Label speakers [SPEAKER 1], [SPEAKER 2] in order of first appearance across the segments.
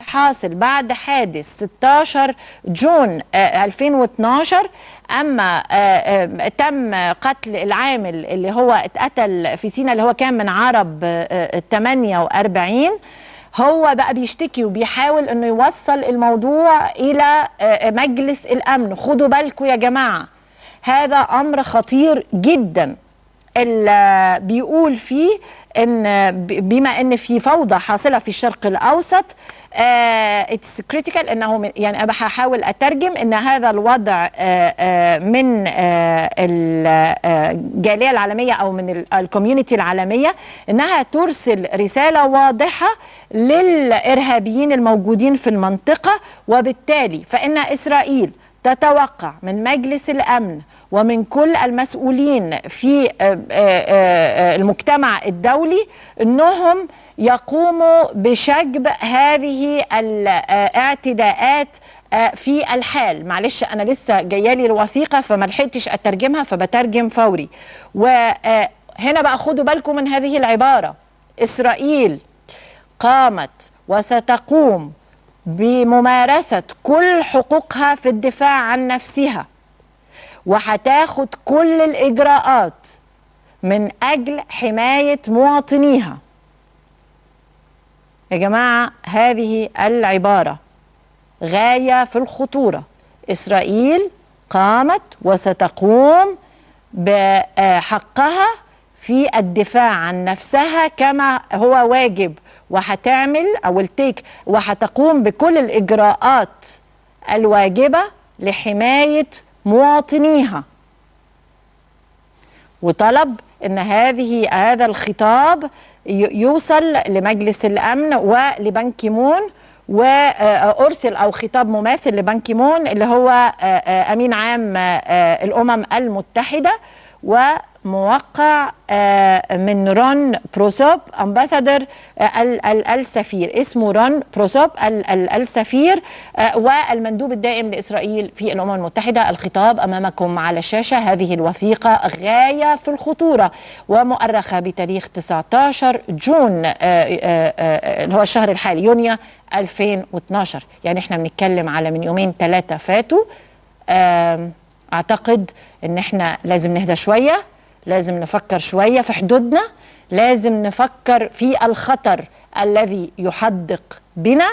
[SPEAKER 1] حاصل بعد حادث 16 جون 2012. أما تم قتل العامل اللي هو اتقتل في سيناء اللي هو كان من عرب 48. هو بقى بيشتكي وبيحاول انه يوصل الموضوع الى مجلس الامن. خدوا بالكم يا جماعة، هذا امر خطير جدا. اللي بيقول فيه ان بما ان في فوضى حاصله في الشرق الاوسط، اتس كريتيكال، انه يعني انا هحاول اترجم ان هذا الوضع من الجاليه العالميه او من الكوميونتي العالميه، انها ترسل رساله واضحه للارهابيين الموجودين في المنطقه. وبالتالي فان اسرائيل تتوقع من مجلس الامن ومن كل المسؤولين في المجتمع الدولي انهم يقوموا بشجب هذه الاعتداءات في الحال. معلش انا لسه جايالي الوثيقه فما لحقتش اترجمها فبترجم فوري. وهنا بقى خدوا بالكم من هذه العباره: اسرائيل قامت وستقوم بممارسه كل حقوقها في الدفاع عن نفسها، وهتاخد كل الإجراءات من أجل حماية مواطنيها. يا جماعة هذه العبارة غاية في الخطورة. إسرائيل قامت وستقوم بحقها في الدفاع عن نفسها كما هو واجب، وهتعمل وهتقوم بكل الإجراءات الواجبة لحماية مواطنيها. وطلب ان هذا الخطاب يوصل لمجلس الامن ولبان كيمون، وارسل او خطاب مماثل لبان كيمون اللي هو امين عام الامم المتحده، وموقع من رون بروسوب امباسادور السفير، اسمه رون بروسوب السفير والمندوب الدائم لإسرائيل في الأمم المتحدة. الخطاب أمامكم على الشاشة. هذه الوثيقة غاية في الخطورة ومؤرخة بتاريخ 19 جون اللي هو الشهر الحالي، يونيو 2012. يعني احنا بنتكلم على من يومين 3 فاتوا. أعتقد إن إحنا لازم نهدى شوية، لازم نفكر شوية في حدودنا، لازم نفكر في الخطر الذي يحدق بنا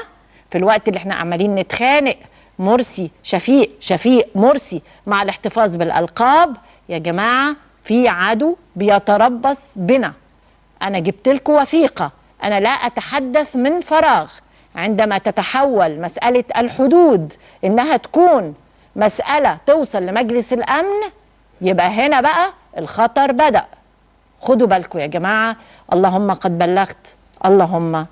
[SPEAKER 1] في الوقت اللي إحنا عمالين نتخانق مرسي شفيق شفيق مرسي مع الاحتفاظ بالألقاب. يا جماعة في عدو بيتربص بنا. أنا جبت لكم وثيقة، أنا لا أتحدث من فراغ. عندما تتحول مسألة الحدود إنها تكون مسألة توصل لمجلس الأمن، يبقى هنا بقى الخطر بدأ. خدوا بالكم يا جماعة. اللهم قد بلغت، اللهم